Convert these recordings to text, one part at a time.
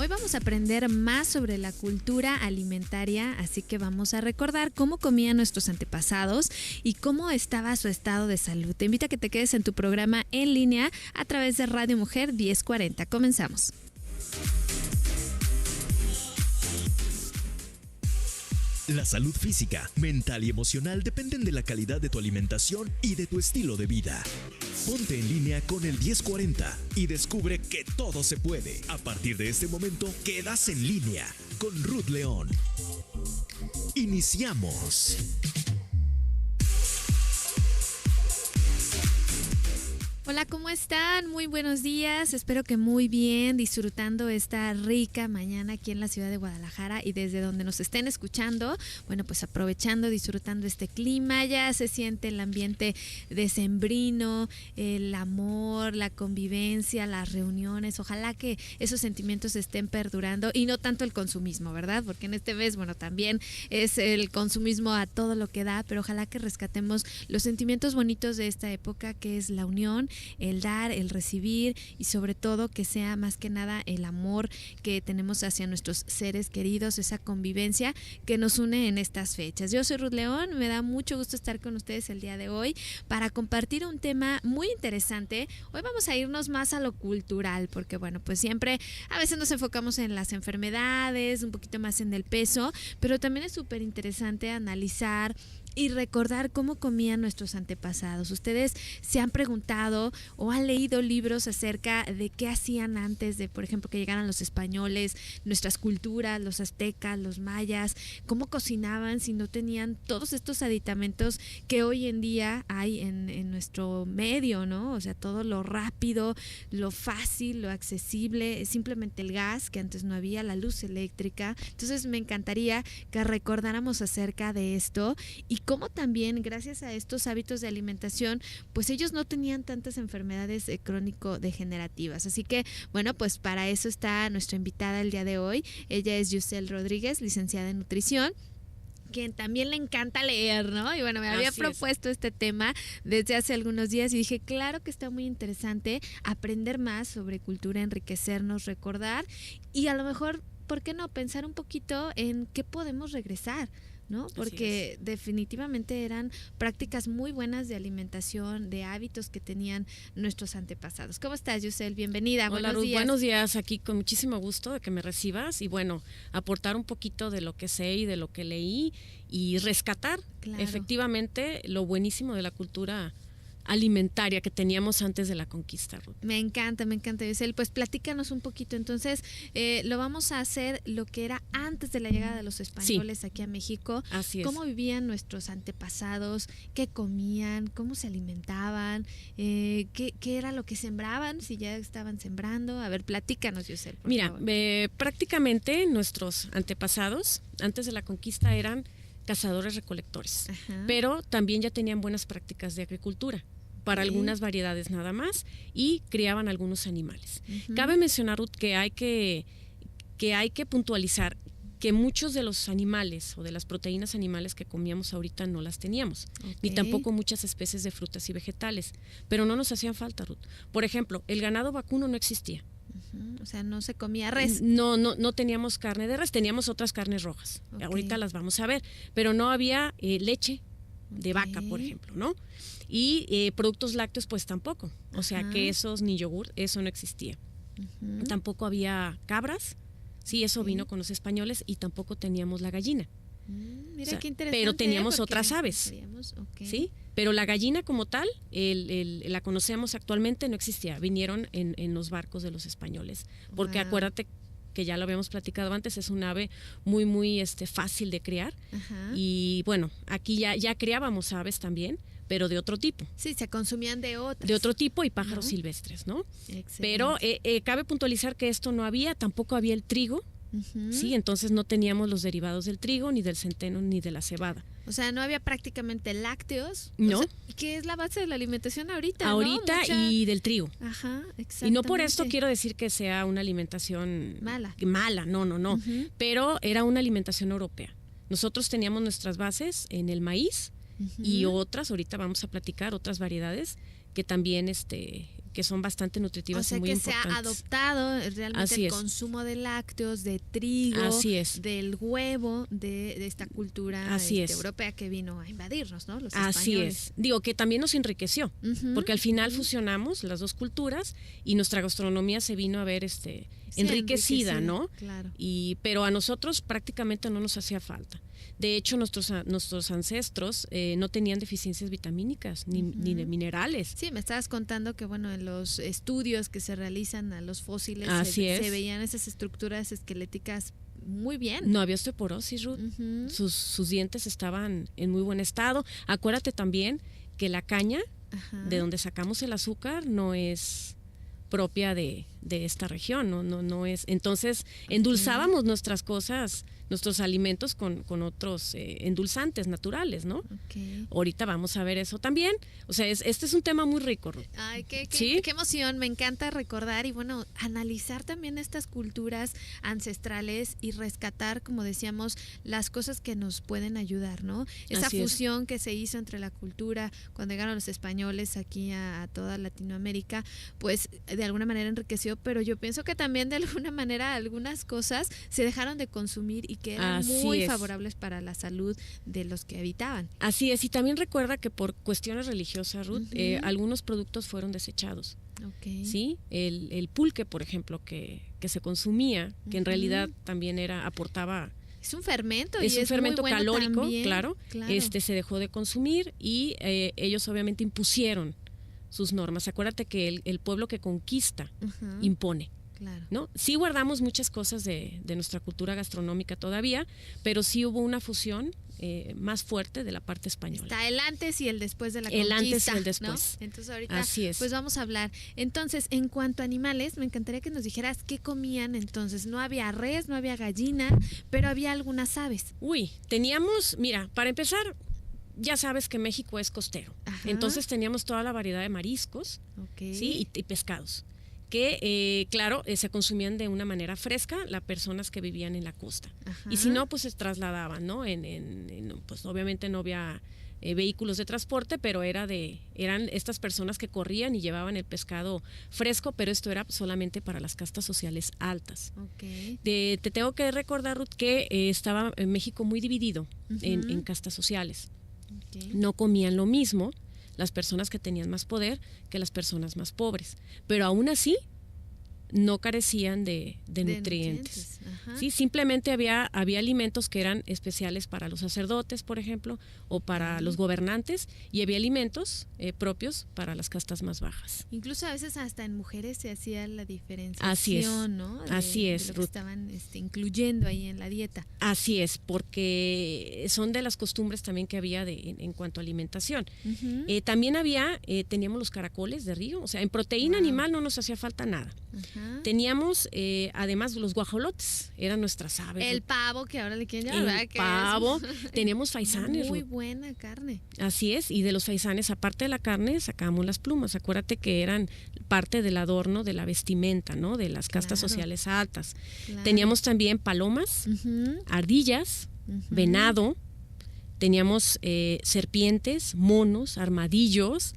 Hoy vamos a aprender más sobre la cultura alimentaria, así que vamos a recordar cómo comían nuestros antepasados y cómo estaba su estado de salud. Te invito a que te quedes en tu programa en línea a través de Radio Mujer 1040. Comenzamos. La salud física, mental y emocional dependen de la calidad de tu alimentación y de tu estilo de vida. Ponte en línea con el 1040 y descubre que todo se puede. A partir de este momento, quedas en línea con Ruth León. Iniciamos. Hola, ¿cómo están? Muy buenos días, espero que muy bien, disfrutando esta rica mañana aquí en la ciudad de Guadalajara y desde donde nos estén escuchando, bueno, pues aprovechando, disfrutando este clima, ya se siente el ambiente decembrino, el amor, la convivencia, las reuniones, ojalá que esos sentimientos estén perdurando y no tanto el consumismo, ¿verdad? Porque en este mes, bueno, también es el consumismo a todo lo que da, pero ojalá que rescatemos los sentimientos bonitos de esta época, que es la unión, el dar, el recibir y sobre todo que sea más que nada el amor que tenemos hacia nuestros seres queridos, esa convivencia que nos une en estas fechas. Yo soy Ruth León, me da mucho gusto estar con ustedes el día de hoy para compartir un tema muy interesante. Hoy vamos a irnos más a lo cultural porque bueno, pues siempre a veces nos enfocamos en las enfermedades, un poquito más en el peso, pero también es súper interesante analizar y recordar cómo comían nuestros antepasados. Ustedes se han preguntado o han leído libros acerca de qué hacían antes de, por ejemplo, que llegaran los españoles, nuestras culturas, los aztecas, los mayas, cómo cocinaban si no tenían todos estos aditamentos que hoy en día hay en nuestro medio, ¿no? O sea, todo lo rápido, lo fácil, lo accesible, simplemente el gas, que antes no había, la luz eléctrica. Entonces me encantaría que recordáramos acerca de esto y cómo también gracias a estos hábitos de alimentación pues ellos no tenían tantas enfermedades crónico-degenerativas. Así que bueno, pues para eso está nuestra invitada el día de hoy. Ella es Yusel Rodríguez, licenciada en nutrición, quien también le encanta leer, ¿no? Y bueno, me había propuesto este tema desde hace algunos días y dije, claro que está muy interesante aprender más sobre cultura, enriquecernos, recordar y a lo mejor, ¿por qué no pensar un poquito en qué podemos regresar? ¿No? Porque definitivamente eran prácticas muy buenas de alimentación, de hábitos que tenían nuestros antepasados. ¿Cómo estás, Yusel? Bienvenida. Hola, Ruth, buenos días. Aquí con muchísimo gusto de que me recibas y bueno, aportar un poquito de lo que sé y de lo que leí y rescatar efectivamente lo buenísimo de la cultura alimentaria que teníamos antes de la conquista, Ruth. Me encanta, Yusel. Pues platícanos un poquito. Entonces, lo vamos a hacer lo que era antes de la llegada de los españoles aquí a México. Así es. ¿Cómo vivían nuestros antepasados? ¿Qué comían? ¿Cómo se alimentaban? ¿Qué era lo que sembraban? Si ya estaban sembrando. A ver, platícanos, Yusel, por favor. Prácticamente nuestros antepasados, antes de la conquista, eran cazadores-recolectores, pero también ya tenían buenas prácticas de agricultura para algunas variedades nada más y criaban algunos animales. Cabe mencionar, Ruth, que hay que puntualizar que muchos de los animales o de las proteínas animales que comíamos ahorita no las teníamos, ni tampoco muchas especies de frutas y vegetales, pero no nos hacían falta, Ruth. Por ejemplo, el ganado vacuno no existía. O sea, no se comía res. No teníamos carne de res, teníamos otras carnes rojas. Ahorita las vamos a ver, pero no había leche de vaca, por ejemplo, ¿no? Y productos lácteos, pues tampoco. O sea, quesos ni yogur, eso no existía. Tampoco había cabras, sí, eso vino con los españoles y tampoco teníamos la gallina. Mira, qué interesante. Pero teníamos otras aves, ¿sí? Pero la gallina como tal, la conocemos actualmente, no existía. Vinieron en los barcos de los españoles. Porque acuérdate que ya lo habíamos platicado antes, es un ave muy, muy fácil de criar. Y bueno, aquí ya criábamos aves también, pero de otro tipo. Sí, se consumían de otras. De otro tipo y pájaros silvestres, ¿no? Excelente. Pero cabe puntualizar que esto no había, tampoco había el trigo. Sí, entonces no teníamos los derivados del trigo, ni del centeno, ni de la cebada. O sea, no había prácticamente lácteos. No. O sea, ¿qué es la base de la alimentación ahorita? Ahorita, ¿no? Y del trigo. Ajá, exactamente. Y no por esto quiero decir que sea una alimentación mala, no. Pero era una alimentación europea. Nosotros teníamos nuestras bases en el maíz y otras, ahorita vamos a platicar, otras variedades que también que son bastante nutritivas, o sea, y muy que importantes. se ha adoptado realmente Así el es. consumo de lácteos, de trigo, Así es. del huevo, de esta cultura Así es. europea que vino a invadirnos, ¿no? Los Así españoles. es. Digo que también nos enriqueció, porque al final fusionamos las dos culturas y nuestra gastronomía se vino a ver Sí, enriquecida, ¿no? Claro. Pero a nosotros prácticamente no nos hacía falta. De hecho, nuestros ancestros no tenían deficiencias vitamínicas ni de minerales. Sí, me estabas contando que, bueno, en los estudios que se realizan a los fósiles se veían esas estructuras esqueléticas muy bien. No había osteoporosis, Ruth. Sus dientes estaban en muy buen estado. Acuérdate también que la caña, de donde sacamos el azúcar, no es propia de esta región, no es. Entonces, endulzábamos nuestras cosas, nuestros alimentos con otros endulzantes naturales, ¿no? Okay. Ahorita vamos a ver eso también. O sea, este es un tema muy rico, Ruth. Ay, qué emoción, me encanta recordar y bueno, analizar también estas culturas ancestrales y rescatar, como decíamos, las cosas que nos pueden ayudar, ¿no? Esa fusión que se hizo entre la cultura cuando llegaron los españoles aquí a toda Latinoamérica, pues de alguna manera enriqueció, pero yo pienso que también de alguna manera algunas cosas se dejaron de consumir y que eran muy favorables para la salud de los que habitaban. Así es, y también recuerda que por cuestiones religiosas, Ruth, algunos productos fueron desechados. Okay. ¿Sí? El pulque, por ejemplo, que se consumía, que en realidad también aportaba... Es un fermento es un fermento muy bueno calórico, también. claro. Se dejó de consumir y ellos obviamente impusieron sus normas. Acuérdate que el pueblo que conquista impone. Claro. ¿No? Sí guardamos muchas cosas de nuestra cultura gastronómica todavía, pero sí hubo una fusión más fuerte de la parte española. Está el antes y el después de la conquista. El antes y el después. ¿No? Entonces ahorita Así es. Pues vamos a hablar. Entonces, en cuanto a animales, me encantaría que nos dijeras qué comían entonces. No había res, no había gallina, pero había algunas aves. Teníamos, mira, para empezar, ya sabes que México es costero. Entonces teníamos toda la variedad de mariscos, ¿sí? y pescados. Que, claro, se consumían de una manera fresca las personas que vivían en la costa. Y si no, pues se trasladaban, ¿no? Pues obviamente no había vehículos de transporte, pero eran estas personas que corrían y llevaban el pescado fresco, pero esto era solamente para las castas sociales altas. Te tengo que recordar, Ruth, que estaba en México muy dividido en castas sociales. No comían lo mismo las personas que tenían más poder que las personas más pobres, pero aún así no carecían de nutrientes. Sí, simplemente había alimentos que eran especiales para los sacerdotes, por ejemplo, o para los gobernantes, y había alimentos propios para las castas más bajas. Incluso a veces hasta en mujeres se hacía la diferenciación, Así es, ¿no? Así es, de lo que estaban incluyendo ahí en la dieta. Así es, porque son de las costumbres también que había en cuanto a alimentación. También teníamos los caracoles de río, o sea, en proteína animal no nos hacía falta nada. Teníamos además los guajolotes, eran nuestras aves. El pavo, que ahora le quieren llamar. El pavo, teníamos faisanes. Muy buena carne. Así es, y de los faisanes, aparte de la carne, sacábamos las plumas. Acuérdate que eran parte del adorno de la vestimenta, ¿no? De las castas sociales altas. Teníamos también palomas, ardillas, venado. Teníamos serpientes, monos, armadillos.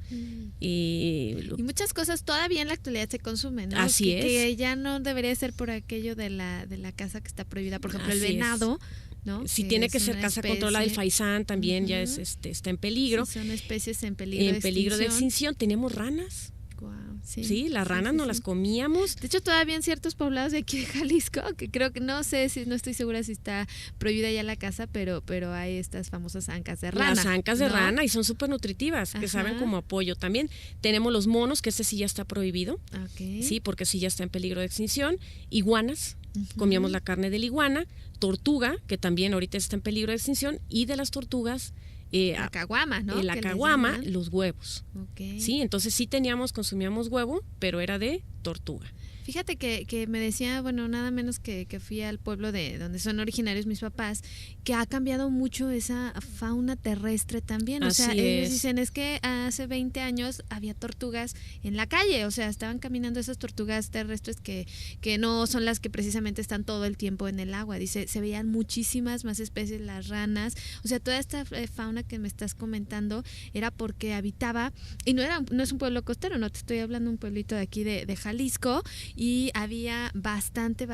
Y muchas cosas todavía en la actualidad se consumen, ¿no? Así es. Que ya no debería ser por aquello de la caza que está prohibida. Por ejemplo, el venado, ¿no? Sí, tiene que ser caza controlada. El faisán también ya está en peligro. Sí, son especies en peligro de extinción. Tenemos ranas. Wow, sí, las ranas no las comíamos. De hecho, todavía en ciertos poblados de aquí de Jalisco, que creo que no estoy segura si está prohibida ya la caza, pero hay estas famosas ancas de rana. Las ancas de rana, y son súper nutritivas, que saben como apoyo. También tenemos los monos, que sí ya está prohibido, sí, porque sí ya está en peligro de extinción. Iguanas, comíamos la carne de la iguana. Tortuga, que también ahorita está en peligro de extinción, y de las tortugas la caguama, ¿no? La caguama, los huevos. Sí, entonces sí consumíamos huevo, pero era de tortuga. Fíjate que me decía, bueno, nada menos que fui al pueblo de donde son originarios mis papás, que ha cambiado mucho esa fauna terrestre también. O sea, ellos dicen, es que hace 20 años había tortugas en la calle, o sea, estaban caminando esas tortugas terrestres que no son las que precisamente están todo el tiempo en el agua. Dice, se veían muchísimas más especies, las ranas, o sea, toda esta fauna que me estás comentando era porque habitaba, y no es un pueblo costero, no te estoy hablando de un pueblito de aquí de Jalisco, y había bastante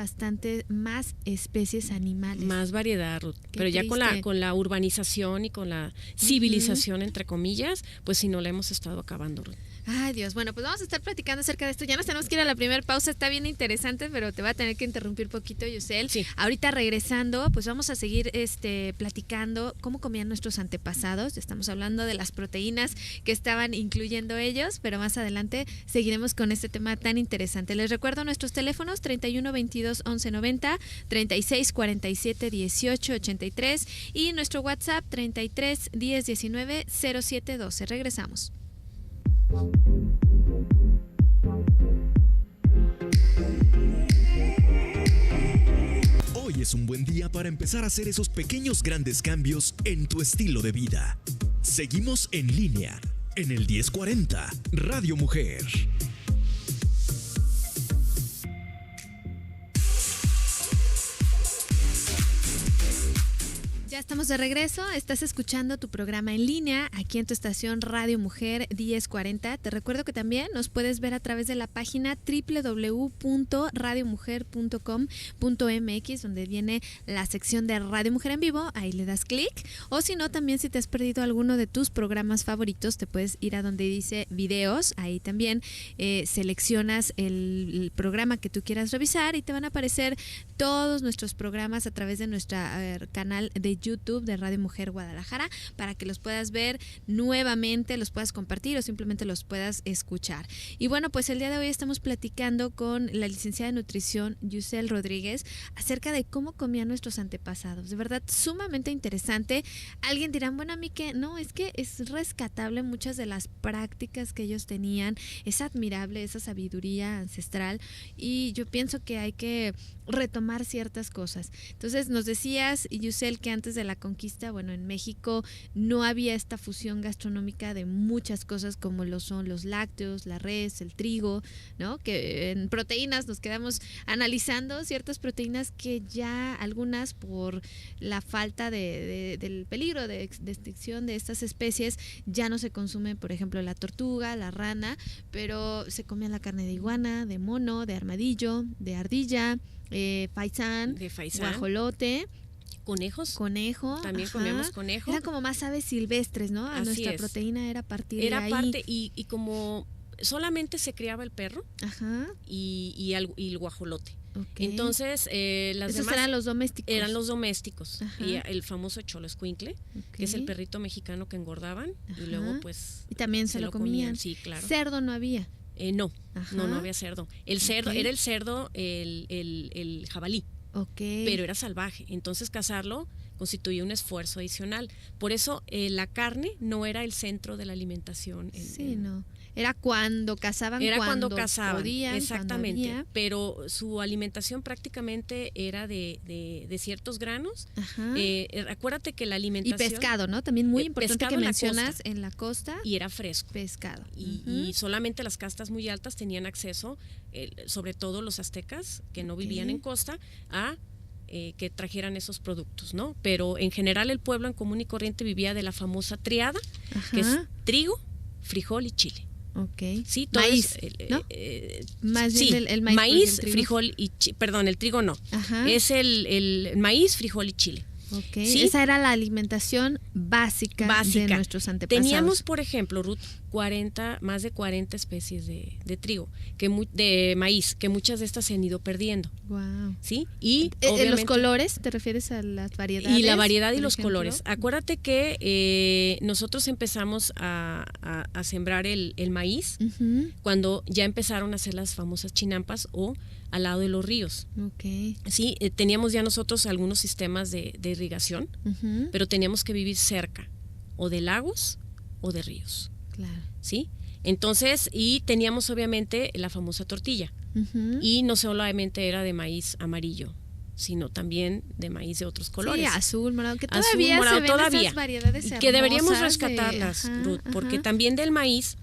más especies animales. Más variedad, Ruth. Pero ya con la urbanización y con la civilización, entre comillas, pues si no la hemos estado acabando, Ruth. Ay, Dios, bueno, pues vamos a estar platicando acerca de esto. Ya nos tenemos que ir a la primera pausa, está bien interesante, pero te va a tener que interrumpir poquito, Yusel. Sí. Ahorita regresando, pues vamos a seguir platicando cómo comían nuestros antepasados. Estamos hablando de las proteínas que estaban incluyendo ellos, pero más adelante seguiremos con este tema tan interesante. Les recuerdo nuestros teléfonos 31 22 11 90, 36 47 18 83 y nuestro WhatsApp 33 10 19 07 12. Regresamos. Hoy es un buen día para empezar a hacer esos pequeños grandes cambios en tu estilo de vida. Seguimos en línea en el 1040 Radio Mujer. Ya estamos de regreso, estás escuchando tu programa en línea aquí en tu estación Radio Mujer 1040. Te recuerdo que también nos puedes ver a través de la página www.radiomujer.com.mx, donde viene la sección de Radio Mujer en vivo, ahí le das clic, o si no, también si te has perdido alguno de tus programas favoritos, te puedes ir a donde dice videos, ahí también seleccionas el programa que tú quieras revisar y te van a aparecer todos nuestros programas a través de nuestro canal de YouTube de Radio Mujer Guadalajara para que los puedas ver nuevamente, los puedas compartir o simplemente los puedas escuchar. Y bueno, pues el día de hoy estamos platicando con la licenciada en nutrición Yusel Rodríguez acerca de cómo comían nuestros antepasados. De verdad, sumamente interesante. Alguien dirá, bueno, a mí que no, es que es rescatable muchas de las prácticas que ellos tenían, es admirable esa sabiduría ancestral y yo pienso que hay que retomar ciertas cosas. Entonces nos decías, Yusel, que antes de la conquista, bueno, en México no había esta fusión gastronómica de muchas cosas como lo son los lácteos, la res, el trigo, ¿no? Que en proteínas nos quedamos analizando ciertas proteínas que ya algunas por la falta del peligro de extinción de estas especies ya no se consumen, por ejemplo, la tortuga, la rana, pero se comía la carne de iguana, de mono, de armadillo, de ardilla, faisán, guajolote. Conejo. También comíamos conejo. Eran como más aves silvestres, ¿no? Nuestra proteína era a partir de ahí. Era parte, y como solamente se criaba el perro. Ajá. Y el guajolote. Okay. Entonces, esos demás eran los domésticos. Eran los domésticos. Ajá. Y el famoso cholo escuincle, que es el perrito mexicano que engordaban. Ajá. Y luego, pues. Y también se lo comían. Sí, claro. Cerdo no había. No había cerdo. El cerdo, era el cerdo, el jabalí. Okay. Pero era salvaje, entonces cazarlo constituía un esfuerzo adicional. Por eso la carne no era el centro de la alimentación. No. Era cuando cazaban, podían, exactamente. Cuando pero su alimentación prácticamente era de ciertos granos. Acuérdate que la alimentación... Y pescado, ¿no? También muy importante que mencionas en la costa. Y era fresco. Pescado. Y solamente las castas muy altas tenían acceso, sobre todo los aztecas, que no vivían en costa, a que trajeran esos productos, ¿no? Pero en general el pueblo en común y corriente vivía de la famosa triada, que es trigo, frijol y chile. Okay. Sí, maíz, ¿no? Más bien el maíz, maíz, frijol y perdón, el trigo no. Ajá. Es el maíz, frijol y chile. Okay. ¿Sí? Esa era la alimentación básica de nuestros antepasados. Teníamos, por ejemplo, Ruth, más de 40 especies de trigo, de maíz, que muchas de estas se han ido perdiendo. Wow. ¿Sí? Y los colores, ¿te refieres a las variedades? Y la variedad y los colores. Acuérdate que nosotros empezamos a sembrar el maíz cuando ya empezaron a hacer las famosas chinampas o al lado de los ríos. Okay. Sí, teníamos ya nosotros algunos sistemas de irrigación, pero teníamos que vivir cerca o de lagos o de ríos. Claro. ¿Sí? Entonces, y teníamos obviamente la famosa tortilla. y no solamente era de maíz amarillo, sino también de maíz de otros colores. Sí, azul, morado, que Azul, todavía morado, se ven todavía. esas variedades hermosas Que deberíamos rescatarlas, Ruth, porque ajá. también del maíz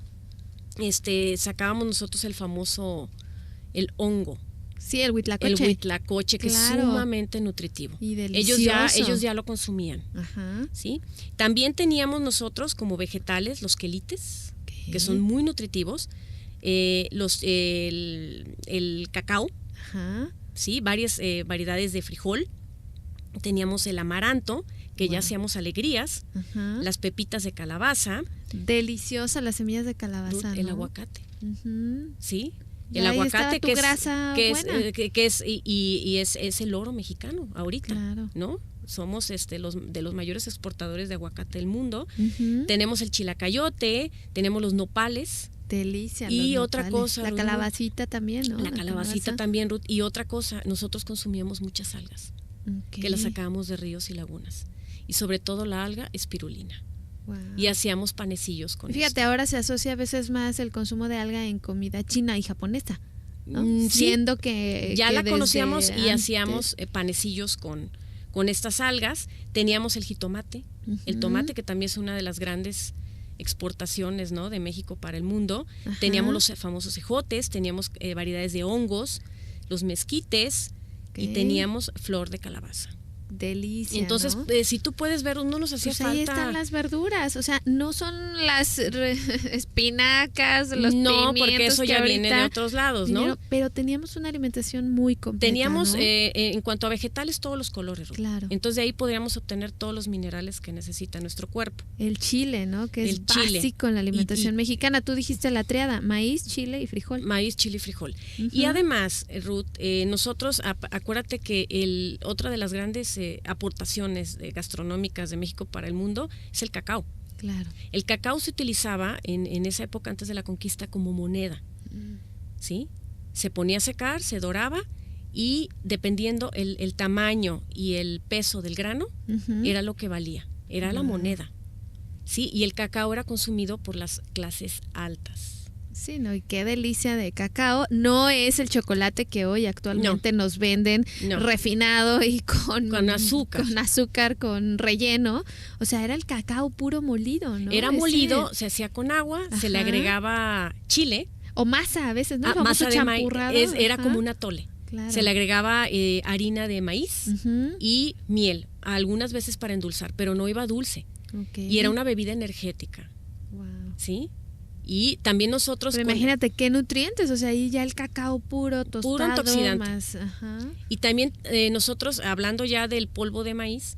sacábamos nosotros el famoso, el hongo. Sí, el huitlacoche. El huitlacoche, que Claro. es sumamente nutritivo. Y ellos delicioso. ya lo consumían. Ajá. ¿Sí? También teníamos nosotros como vegetales los quelites, que son muy nutritivos, el cacao, Ajá. ¿sí? Varias variedades de frijol. Teníamos el amaranto, que ya hacíamos alegrías, Ajá. las pepitas de calabaza, Deliciosa las semillas de calabaza, el ¿no? aguacate, Ujú. ¿sí? Y El ahí aguacate estaba tu grasa buena. es el oro mexicano ahorita, Claro. ¿no? Somos de los mayores exportadores de aguacate del mundo. Ujú. Tenemos el chilacayote, tenemos los nopales. Delicia. Y los otra nopales. cosa, La Ruth, calabacita también, ¿no? La calabacita calabaza. también, Ruth. Y otra cosa, nosotros consumíamos muchas algas, Ok. que las sacábamos de ríos y lagunas. Y sobre todo la alga espirulina. Wow. Y hacíamos panecillos con Fíjate, esto. ahora se asocia a veces más el consumo de alga en comida china y japonesa, ¿no? Sí, Siendo que ya que la desde conocíamos y antes- hacíamos panecillos con estas algas. Teníamos el jitomate, el Ujú. tomate, que también es una de las grandes exportaciones, ¿no?, de México para el mundo. Ajá. Teníamos los famosos ejotes, teníamos variedades de hongos, los mezquites, y Ok. teníamos flor de calabaza. Delicia. Entonces, ¿no? si tú puedes ver, no nos hacía Pues ahí falta. están las verduras, o sea, no son las espinacas, los no, pimientos porque eso que ya viene de ahorita otros lados, ¿no? vinieron, pero teníamos una alimentación muy completa, Teníamos, ¿no? en cuanto a vegetales, todos los colores, Ruth. Claro. Entonces, de ahí podríamos obtener todos los minerales que necesita nuestro cuerpo. El chile, ¿no? Que es El chile. básico en la alimentación Y- mexicana. Tú dijiste la triada, maíz, chile y frijol. Maíz, chile y frijol. Ujú. Y además, Ruth, nosotros, acuérdate que otra de las grandes aportaciones gastronómicas de México para el mundo es el cacao. Claro. El cacao se utilizaba en esa época antes de la conquista como moneda, ¿sí? Se ponía a secar, se doraba, y dependiendo el tamaño y el peso del grano, Ujú. era lo que valía, era la moneda, ¿sí? Y el cacao era consumido por las clases altas. Sí, ¿no? Y qué delicia de cacao. No es el chocolate que hoy actualmente nos venden No. refinado y con azúcar. Con azúcar, con relleno. O sea, era el cacao puro molido, ¿no? Era Ese- molido, se hacía con agua, se le Ajá. agregaba chile, O masa a veces, ¿no? El masa famoso de maíz, champurrado. era Ajá. como un atole. Claro. Se le agregaba harina de maíz Ujú. y miel, algunas veces para endulzar, pero no iba dulce. Ok. Y era una bebida energética, Wow. ¿sí? Y también nosotros... Pero imagínate qué nutrientes, o sea, ahí ya el cacao puro, tostado, antioxidante. más, ajá. Y también nosotros, hablando ya del polvo de maíz,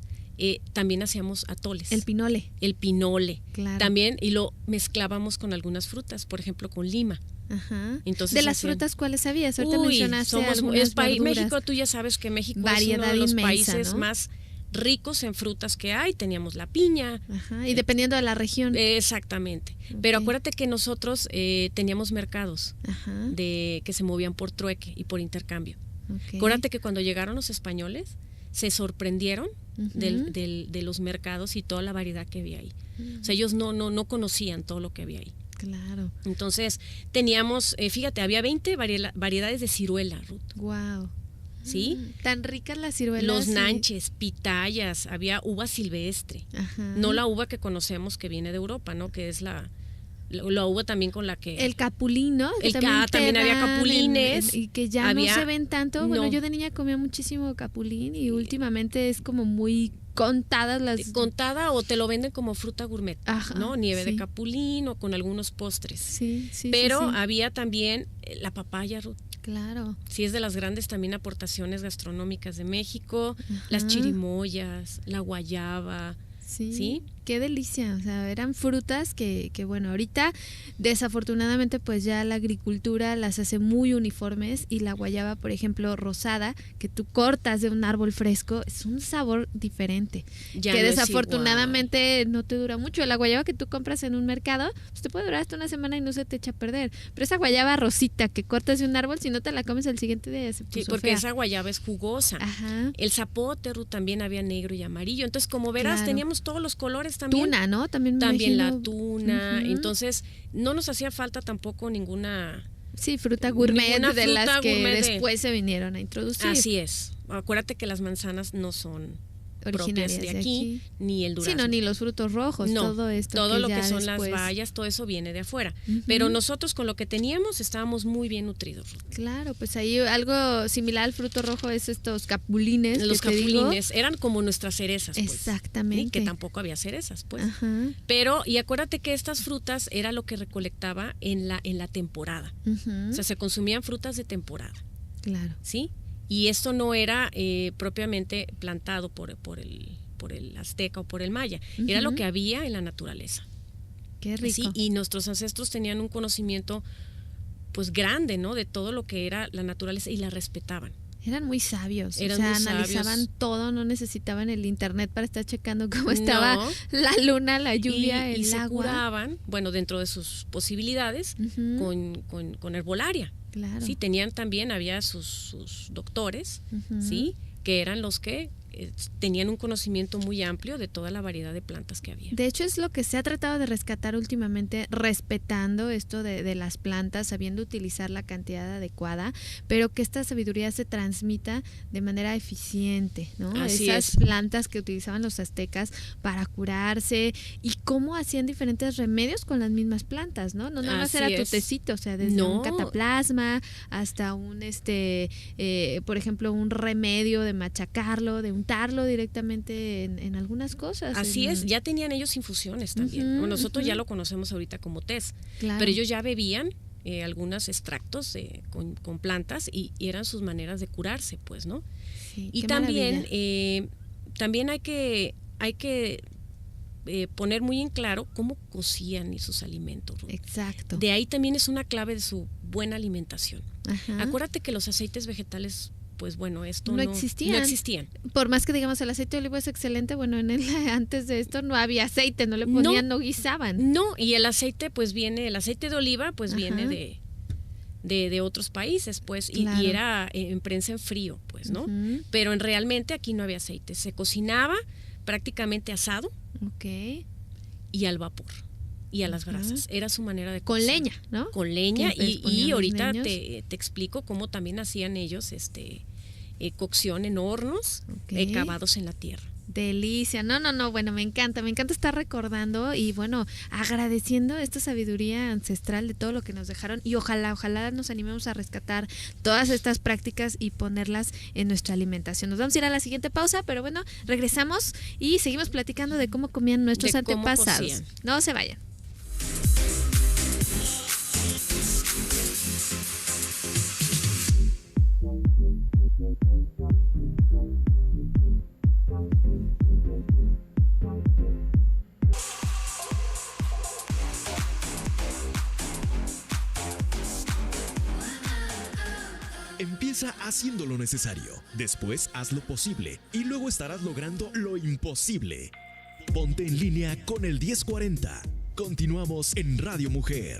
también hacíamos atoles. El pinole, El pinole. claro. También, y lo mezclábamos con algunas frutas, por ejemplo, con lima. Ajá. Entonces de las hacían- frutas, ¿cuáles sabías? Ahorita Uy, mencionaste somos algunas verduras. México, tú ya sabes que México es Variedad uno de los inmensa, países ¿no? más ricos en frutas que hay. Teníamos la piña. Ajá. Y dependiendo de la región. Exactamente. Pero Ok. acuérdate que nosotros teníamos mercados Ajá. que se movían por trueque y por intercambio. Ok. Acuérdate que cuando llegaron los españoles se sorprendieron Ujú. de los mercados y toda la variedad que había ahí. O sea, ellos no conocían todo lo que había ahí. Claro. Entonces teníamos, fíjate, había 20 variedades de ciruela, Ruth, Wow. ¿sí? Tan ricas las ciruelas. Los y- nanches, pitayas, había uva silvestre, Ajá. no la uva que conocemos que viene de Europa, ¿no? Que es la uva también con la que... El capulín, ¿no? Que El también también había dan capulines. y que ya Había- no se ven tanto. Bueno, no. yo de niña comía muchísimo capulín y últimamente es como muy contadas las... contada o te lo venden como fruta gourmet, Ajá, ¿no? Nieve de sí. capulín o con algunos postres. Sí, sí, Pero sí, sí. había también la papaya, Ruth. Claro. Sí, es de las grandes también aportaciones gastronómicas de México. Las Ajá. chirimoyas, la guayaba, Sí, ¿sí? Qué delicia, o sea, eran frutas que bueno, ahorita desafortunadamente pues ya la agricultura las hace muy uniformes y la guayaba, por ejemplo, rosada, que tú cortas de un árbol fresco, es un sabor diferente, Ya que no es desafortunadamente no te dura mucho. La guayaba que tú compras en un mercado, pues te puede durar hasta una semana y no se te echa a perder, pero esa guayaba rosita que cortas de un árbol, si no te la comes al siguiente día ya se igual. puso Sí, porque fea. esa guayaba es jugosa. Ajá. El zapote, Ruth, también había negro y amarillo. Entonces, como verás, Claro. teníamos todos los colores también. Tuna, ¿no? También me También la imagino. tuna. Ujú. Entonces, no nos hacía falta tampoco ninguna Sí, fruta gourmet de las que gourmet después se vinieron a introducir. Así es. Acuérdate que las manzanas no son originarias propias de aquí, ni el durazno. Sí, no, ni los frutos rojos, no, todo esto. Todo lo que después... son las bayas, todo eso viene de afuera. Pero nosotros con lo que teníamos estábamos muy bien nutridos. Claro, pues ahí algo similar al fruto rojo es estos capulines. Los capulines eran como nuestras cerezas. Pues, exactamente. que tampoco había cerezas, pues. Ajá. Pero, y acuérdate que estas frutas era lo que recolectaba en la temporada. O sea, se consumían frutas de temporada. Claro. ¿Sí? Y esto no era propiamente plantado por el azteca o por el maya, era lo que había en la naturaleza. Qué rico. Sí, y nuestros ancestros tenían un conocimiento pues grande, ¿no? De todo lo que era la naturaleza y la respetaban. Eran muy sabios, Eran o sea, muy analizaban sabios. todo, no necesitaban el internet para estar checando cómo estaba la luna, la lluvia, el y agua. se curaban, bueno, dentro de sus posibilidades, con herbolaria. Claro. Sí, tenían también, había sus doctores, ¿sí? Que eran los que tenían un conocimiento muy amplio de toda la variedad de plantas que había. De hecho, es lo que se ha tratado de rescatar últimamente, respetando esto de las plantas, sabiendo utilizar la cantidad adecuada, pero que esta sabiduría se transmita de manera eficiente, ¿no? Así Esas es. plantas que utilizaban los aztecas para curarse y cómo hacían diferentes remedios con las mismas plantas, ¿no? No nada más Así era tu es. tecito, o sea, desde un cataplasma hasta un, por ejemplo, un remedio de machacarlo, de untarlo directamente en algunas cosas. Así es, ya tenían ellos infusiones también. Bueno, nosotros ya lo conocemos ahorita como tés, claro. pero ellos ya bebían algunos extractos con plantas y eran sus maneras de curarse, pues, ¿no? Sí, y también hay que poner muy en claro cómo cocían sus alimentos, Ruth. Exacto. De ahí también es una clave de su buena alimentación. Ajá. Acuérdate que los aceites vegetales, pues bueno, esto no existían. Por más que digamos el aceite de oliva es excelente, bueno, antes de esto no había aceite, no le ponían, no guisaban. No, y el aceite pues el aceite de oliva pues viene de otros países, pues, claro. y era en prensa en frío, pues, ¿no? Pero realmente aquí no había aceite, se cocinaba prácticamente asado y al vapor. Y a las brasas, era su manera de cocina. Con leña, ¿no? Con leña, y ahorita te explico cómo también hacían ellos cocción en hornos cavados en la tierra. Delicia, no, bueno, me encanta estar recordando y bueno, agradeciendo esta sabiduría ancestral de todo lo que nos dejaron y ojalá nos animemos a rescatar todas estas prácticas y ponerlas en nuestra alimentación. Nos vamos a ir a la siguiente pausa, pero bueno, regresamos y seguimos platicando de cómo comían nuestros antepasados. No se vayan. Empieza haciendo lo necesario, después haz lo posible y luego estarás logrando lo imposible. Ponte en línea con el 1040. Continuamos en Radio Mujer.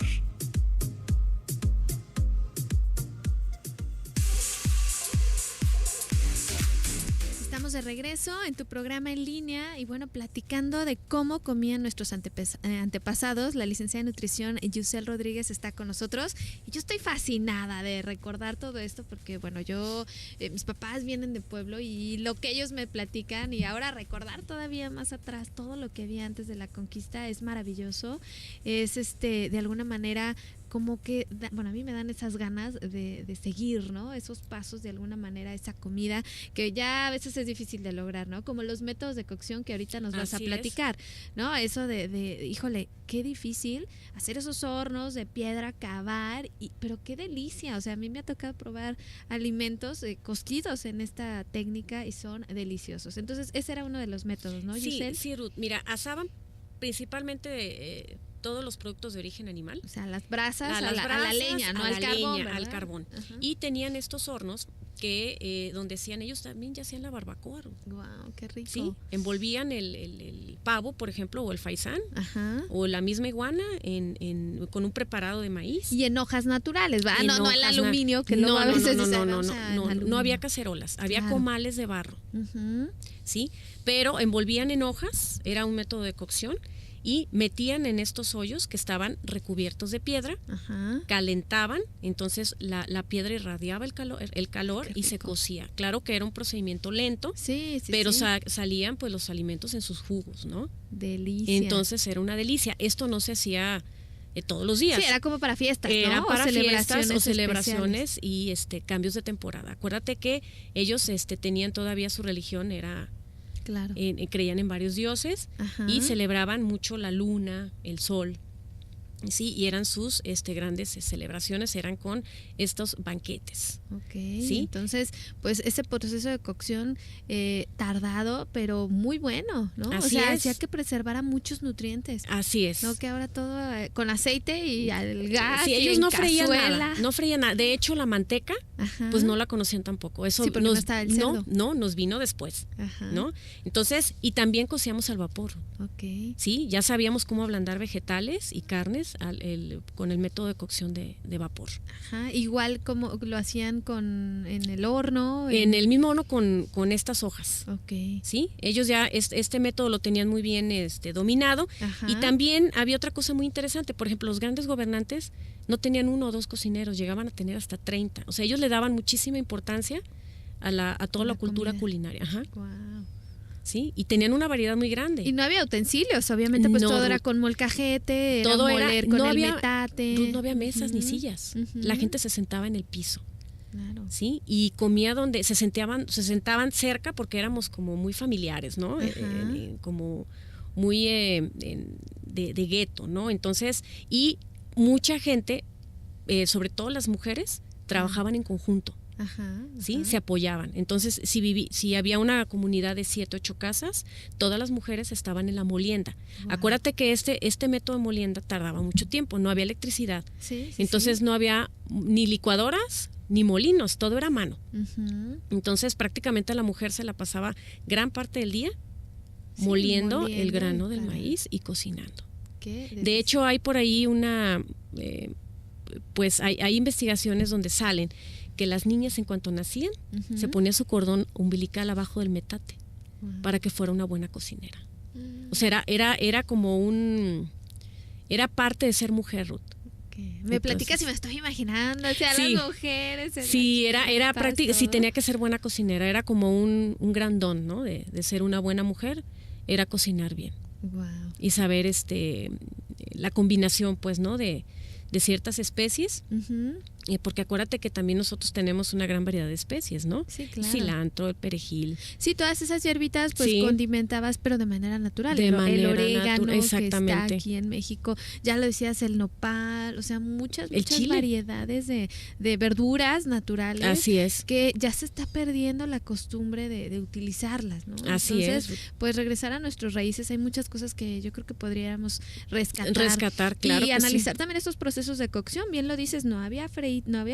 Estamos de regreso en tu programa en línea y bueno, platicando de cómo comían nuestros antepasados. La licenciada de nutrición Yusel Rodríguez está con nosotros y yo estoy fascinada de recordar todo esto porque bueno, mis papás vienen de pueblo y lo que ellos me platican y ahora recordar todavía más atrás todo lo que había antes de la conquista es maravilloso. Es de alguna manera como que, bueno, a mí me dan esas ganas de seguir, ¿no? Esos pasos de alguna manera, esa comida que ya a veces es difícil de lograr, ¿no? Como los métodos de cocción que ahorita nos vas a platicar, ¿no? Eso híjole, qué difícil hacer esos hornos de piedra, cavar, pero qué delicia, o sea, a mí me ha tocado probar alimentos cocidos en esta técnica y son deliciosos. Entonces, ese era uno de los métodos, ¿no, Yusel? Sí, Ruth, mira, asaban principalmente todos los productos de origen animal. O sea, las brasas a la leña, no al carbón. Al carbón. Ajá. Y tenían estos hornos que donde hacían ellos también ya hacían la barbacoa. Wow, qué rico. Sí, envolvían el pavo, por ejemplo, o el faisán, ajá, o la misma iguana con un preparado de maíz. Y en hojas naturales, ¿va? No el aluminio que luego a veces no había cacerolas, había comales de barro. Uh-huh. Sí, pero envolvían en hojas, era un método de cocción. y metían en estos hoyos que estaban recubiertos de piedra, calentaban, entonces la piedra irradiaba el calor y se cocía. Claro que era un procedimiento lento, pero salían pues los alimentos en sus jugos, ¿no? Delicia. Entonces era una delicia. Esto no se hacía todos los días. Sí, era como para fiestas, ¿no? Era para fiestas o celebraciones especiales. y cambios de temporada. Acuérdate que ellos tenían todavía su religión, era... Claro. Creían en varios dioses y celebraban mucho la luna, el sol. Sí, y eran sus grandes celebraciones, eran con estos banquetes. ¿Sí? Entonces, pues ese proceso de cocción tardado, pero muy bueno, ¿no? Así hacía que preservara muchos nutrientes. Así es. No que ahora todo con aceite y al gas. Sí, ellos no freían nada. De hecho, la manteca, pues no la conocían tampoco. Eso no estaba el cerdo. No, nos vino después, ¿no? Entonces, y también cocíamos al vapor. Sí, ya sabíamos cómo ablandar vegetales y carnes con el método de cocción de vapor. Igual como lo hacían en el horno. En el mismo horno con estas hojas. Sí, ellos ya este método lo tenían muy bien dominado. Y también había otra cosa muy interesante. Por ejemplo, los grandes gobernantes no tenían 1 o 2 cocineros, llegaban a tener hasta 30. O sea, ellos le daban muchísima importancia a toda la cultura culinaria. Wow. Sí, y tenían una variedad muy grande. Y no había utensilios, obviamente, pues todo era con molcajete, todo era moler con el metate. No había mesas ni sillas. La gente se sentaba en el piso. Claro. Sí, y comía donde se sentaban cerca porque éramos como muy familiares, ¿no? Como muy de gueto, ¿no? Entonces, y mucha gente, sobre todo las mujeres, trabajaban en conjunto. ¿Sí? Se apoyaban. Entonces, si había una comunidad de 7, 8 casas, todas las mujeres estaban en la molienda. Acuérdate que este método de molienda tardaba mucho tiempo, no había electricidad. Entonces no había ni licuadoras ni molinos, todo era a mano. Entonces prácticamente la mujer se la pasaba gran parte del día moliendo el grano del maíz y cocinando. De hecho, hay por ahí pues hay investigaciones donde salen que las niñas en cuanto nacían se ponía su cordón umbilical abajo del metate para que fuera una buena cocinera. O sea, era como era parte de ser mujer, Ruth. Me platicas y me estoy imaginando, o sea, las mujeres. Sí, era práctica, sí, tenía que ser buena cocinera, era como un gran don, ¿no? De ser una buena mujer, era cocinar bien. Wow. Y saber la combinación, pues, ¿no? De ciertas especies, porque acuérdate que también nosotros tenemos una gran variedad de especies, ¿no? Sí, claro. Cilantro, el perejil. Sí, todas esas hierbitas pues condimentabas, pero de manera natural. El orégano exactamente. Que está aquí en México, ya lo decías, el nopal, o sea, muchas variedades de verduras naturales. Así es. Que ya se está perdiendo la costumbre de utilizarlas, ¿no? Así Entonces, pues regresar a nuestras raíces, hay muchas cosas que yo creo que podríamos rescatar. Claro. Y analizar también estos procesos de cocción, bien lo dices, no había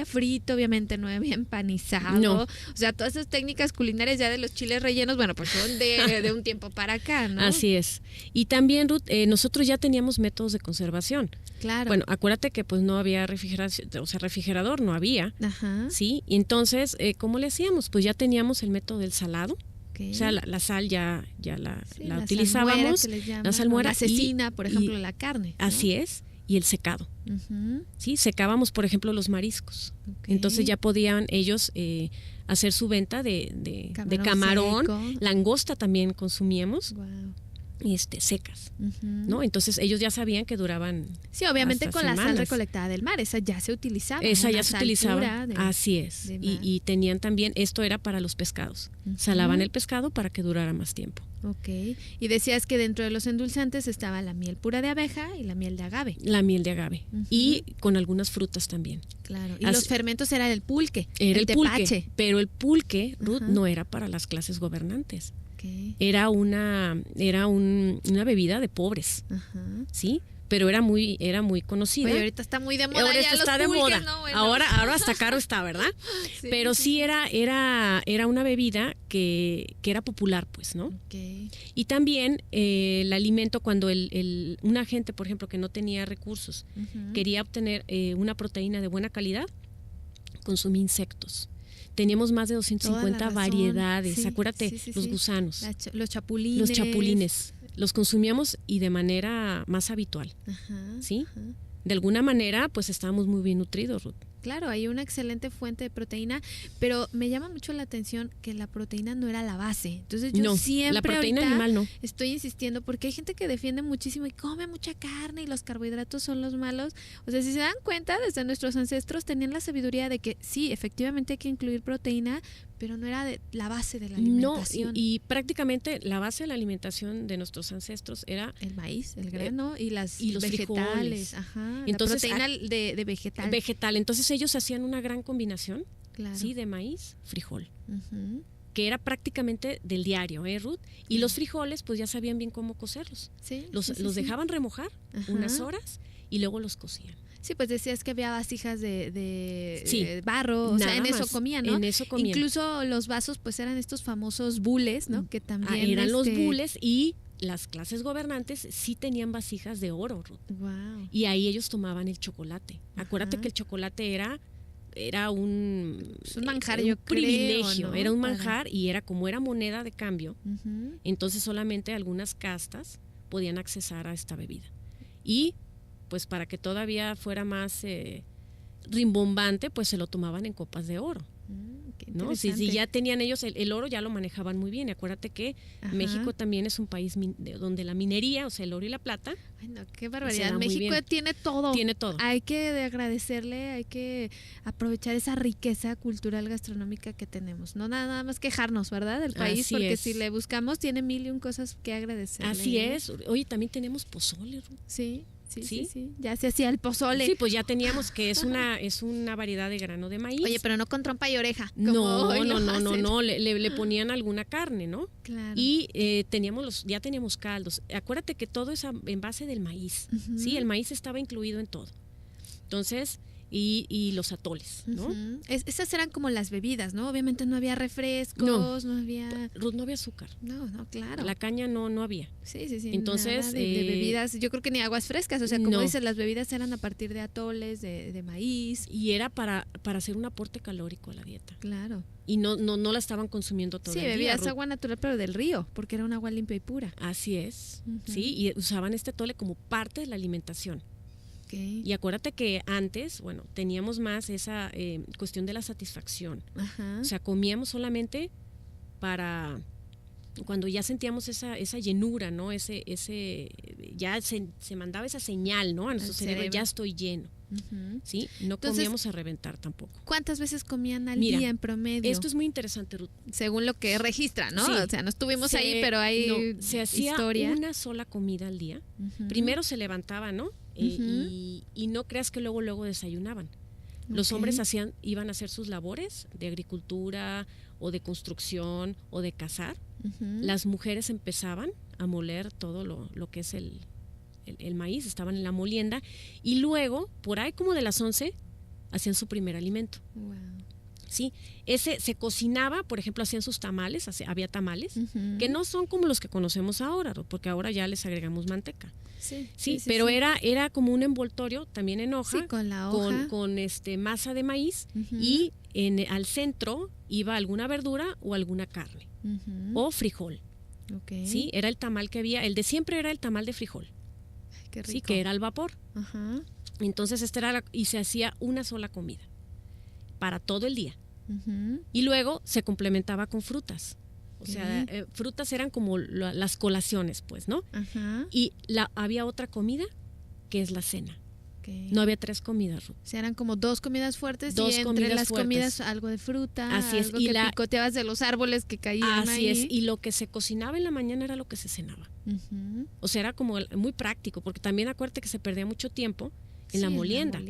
frito, obviamente no había empanizado, no. O sea, todas esas técnicas culinarias ya de los chiles rellenos, bueno, pues son de un tiempo para acá, ¿no? Así es. Y también, Ruth, nosotros ya teníamos métodos de conservación. Claro. Bueno, acuérdate que pues no había refrigerador no había, ¿sí? Y entonces, ¿cómo le hacíamos? Pues ya teníamos el método del salado. O sea, la sal ya la utilizábamos, la salmuera, la cecina, por ejemplo, la carne, ¿no? Así es. Y el secado. Sí, secábamos, por ejemplo, los mariscos. Entonces ya podían ellos hacer su venta de camarón, seco. Langosta también consumíamos. Wow. Secas, ¿no? Entonces ellos ya sabían que duraban. Sí, obviamente con semanas. La sal recolectada del mar, esa ya se utilizaba. Esa ya se utilizaba. Así es. Y tenían también, esto era para los pescados. Salaban el pescado para que durara más tiempo. Ok. Y decías que dentro de los endulzantes estaba la miel pura de abeja y la miel de agave. La miel de agave. Y con algunas frutas también. Claro. Y los fermentos era el pulque. Era el tepache. Pulque. Pero el pulque, Ruth, no era para las clases gobernantes. Okay. Era una bebida de pobres, ¿sí? Pero era muy conocida. Oye, ahorita está muy de moda. Ahorita está de moda. ¿No? Bueno. Ahora hasta caro está, ¿verdad? Pero sí era una bebida que era popular, pues, ¿no? Okay. Y también el alimento, cuando una gente, por ejemplo, que no tenía recursos, quería obtener una proteína de buena calidad, consumía insectos. Teníamos más de 250 variedades. Acuérdate, los gusanos. Los chapulines. los consumíamos y de manera más habitual, ¿sí? De alguna manera, pues estábamos muy bien nutridos, Ruth. Claro, hay una excelente fuente de proteína, pero me llama mucho la atención que la proteína no era la base. Entonces yo siempre la proteína animal no. Estoy insistiendo porque hay gente que defiende muchísimo y come mucha carne y los carbohidratos son los malos. O sea, si se dan cuenta, desde nuestros ancestros tenían la sabiduría de que sí, efectivamente hay que incluir proteína, pero no era la base de la alimentación. No, y prácticamente la base de la alimentación de nuestros ancestros era el maíz, el grano y los vegetales. Ajá, entonces, la proteína de vegetal. Vegetal. Entonces ellos hacían una gran combinación, claro, ¿sí? De maíz, frijol. Que era prácticamente del diario, Ruth? Y los frijoles, pues ya sabían bien cómo cocerlos. Sí, los dejaban remojar unas horas y luego los cocían. Sí, pues decías que había vasijas de barro, o sea, en eso comían, ¿no? En eso comían. Incluso los vasos, pues eran estos famosos bules, ¿no? Que también eran los bules, y las clases gobernantes sí tenían vasijas de oro, Ruth. Wow. Y ahí ellos tomaban el chocolate. Acuérdate que el chocolate era un manjar, un privilegio, ¿no? Era un manjar y era como era moneda de cambio. Entonces solamente algunas castas podían accesar a esta bebida. Y pues para que todavía fuera más rimbombante, pues se lo tomaban en copas de oro. ¿No? Si ya tenían ellos el oro, ya lo manejaban muy bien. Acuérdate que México también es un país donde la minería, o sea, el oro y la plata. Ay, no, qué barbaridad. México tiene todo. Tiene todo. Hay que agradecerle, hay que aprovechar esa riqueza cultural gastronómica que tenemos. No nada más quejarnos, ¿verdad? Del país, así porque es. Si le buscamos, tiene 1000 cosas que agradecerle. Así es. Oye, también tenemos pozole, Ruth. Sí. Ya se hacía el pozole. Sí, pues ya teníamos que es una variedad de grano de maíz. Oye, pero no con trompa y oreja. No, le ponían alguna carne, ¿no? Claro. Y ya teníamos caldos. Acuérdate que todo es en base del maíz, ¿sí? El maíz estaba incluido en todo. Entonces, y los atoles, ¿no? Esas eran como las bebidas, ¿no? Obviamente no había refrescos, no había... Ruth, no había azúcar. No, claro. La caña no había. Sí. Entonces, nada de bebidas, yo creo que ni aguas frescas, o sea, como dices, las bebidas eran a partir de atoles, de maíz. Y era para hacer un aporte calórico a la dieta. Claro. Y no la estaban consumiendo todo el día. Sí, bebías agua natural, pero del río, porque era un agua limpia y pura. Así es, sí, y usaban este atole como parte de la alimentación. Okay. Y acuérdate que antes, teníamos más esa cuestión de la satisfacción. O sea, comíamos solamente para cuando ya sentíamos esa llenura, ¿no? Ya se mandaba esa señal, ¿no? A nuestro cerebro, ya estoy lleno. ¿Sí? No Entonces, comíamos a reventar tampoco. ¿Cuántas veces comían al día en promedio? Esto es muy interesante, Ruth. Según lo que registra, ¿no? Sí. O sea, no estuvimos ahí, pero hay se hacía historia. Una sola comida al día. Primero se levantaba, ¿no? Y no creas que luego desayunaban. Los hombres iban a hacer sus labores de agricultura o de construcción o de cazar. Las mujeres empezaban a moler todo lo que es el maíz, estaban en la molienda, y luego, por ahí como de las 11, hacían su primer alimento. Wow. Sí, ese se cocinaba, por ejemplo, hacían sus tamales, había tamales, que no son como los que conocemos ahora, porque ahora ya les agregamos manteca. Sí, pero era como un envoltorio también en hoja, con la hoja, con masa de maíz, y al centro iba alguna verdura o alguna carne o frijol. Sí, era el tamal que había, el de siempre era el tamal de frijol. Ay, qué rico. Sí, que era al vapor. Entonces y se hacía una sola comida para todo el día. Y luego se complementaba con frutas. O sea, frutas eran como las colaciones, pues, ¿no? Y había otra comida que es la cena. No había 3 comidas, Ruth. O sea, eran como 2 comidas fuertes y entre las comidas algo de fruta, algo que picoteabas de los árboles que caían ahí. Así es, y lo que se cocinaba en la mañana era lo que se cenaba. O sea, era como muy práctico, porque también acuérdate que se perdía mucho tiempo en la molienda.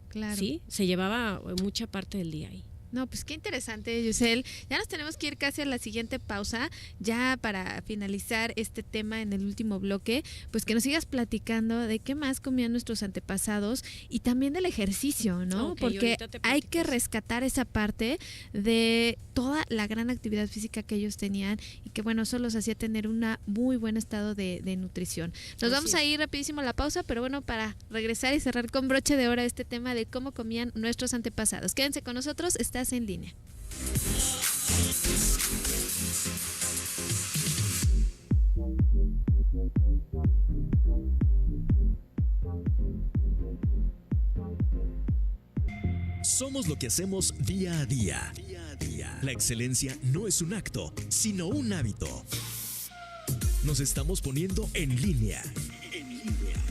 Claro. Sí, se llevaba mucha parte del día ahí. No, pues qué interesante, Yusel. Ya nos tenemos que ir casi a la siguiente pausa, ya para finalizar este tema en el último bloque, pues que nos sigas platicando de qué más comían nuestros antepasados y también del ejercicio, ¿no? Okay, porque hay que rescatar esa parte de toda la gran actividad física que ellos tenían y que, bueno, eso los hacía tener un muy buen estado de nutrición. Nos vamos a ir rapidísimo a la pausa, pero bueno, para regresar y cerrar con broche de oro este tema de cómo comían nuestros antepasados. Quédense con nosotros, estás en línea. Somos lo que hacemos día a día. La excelencia no es un acto, sino un hábito. Nos estamos poniendo en línea.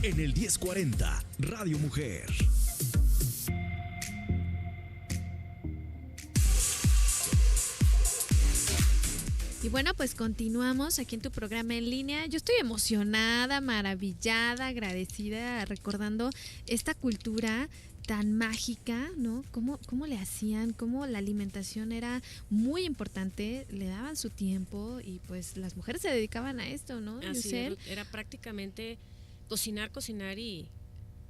En el 1040, Radio Mujer. Y bueno, pues continuamos aquí en tu programa en línea. Yo estoy emocionada, maravillada, agradecida, recordando esta cultura tan mágica, ¿no? ¿Cómo le hacían? Cómo la alimentación era muy importante, le daban su tiempo y pues las mujeres se dedicaban a esto, ¿no? Así es, era prácticamente cocinar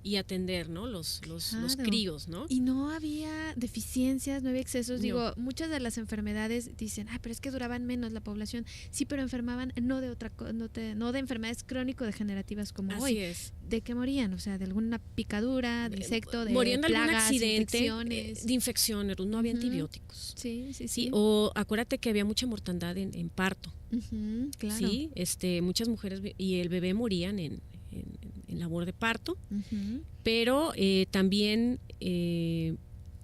y atender, ¿no? Los críos, ¿no? Y no había deficiencias, no había excesos. No. Digo, muchas de las enfermedades dicen, pero es que duraban menos la población. Sí, pero enfermaban no de enfermedades crónico-degenerativas como Así hoy. es. ¿De qué morían? O sea, de alguna picadura, de insecto, de morían de algún plagas, accidente, infecciones. de infecciones, no había antibióticos. Sí. O acuérdate que había mucha mortandad en parto. Claro. Sí, muchas mujeres y el bebé morían en labor de parto, pero también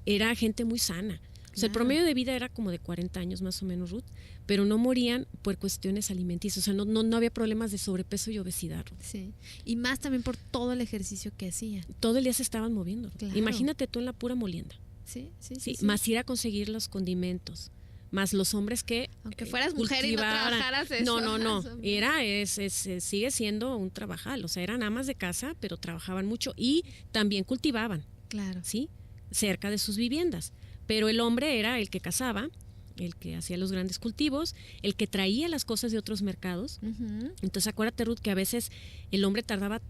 era gente muy sana. O sea, el promedio de vida era como de 40 años más o menos, Ruth, pero no morían por cuestiones alimenticias. O sea, no había problemas de sobrepeso y obesidad, Ruth. Sí, y más también por todo el ejercicio que hacían. Todo el día se estaban moviendo. Claro. Imagínate tú en la pura molienda. Sí. Más ir a conseguir los condimentos, más los hombres que aunque fueras mujer y no trabajaras eso. No. Sigue siendo un trabajal. O sea, eran amas de casa, pero trabajaban mucho y también cultivaban. Claro. ¿Sí? Cerca de sus viviendas. Pero el hombre era el que cazaba, el que hacía los grandes cultivos, el que traía las cosas de otros mercados. Entonces acuérdate, Ruth, que a veces el hombre tardaba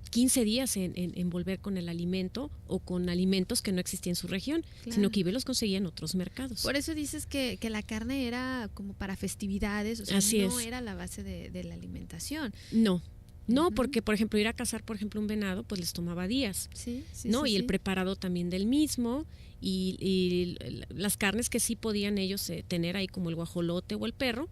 15 días en volver con el alimento o con alimentos que no existían en su región, sino que iba y los conseguía en otros mercados. Por eso dices que la carne era como para festividades, o sea, era la base de la alimentación. No, porque por ejemplo ir a cazar, por ejemplo, un venado, pues les tomaba días, y el preparado también del mismo, y las carnes que sí podían ellos tener ahí, como el guajolote o el perro,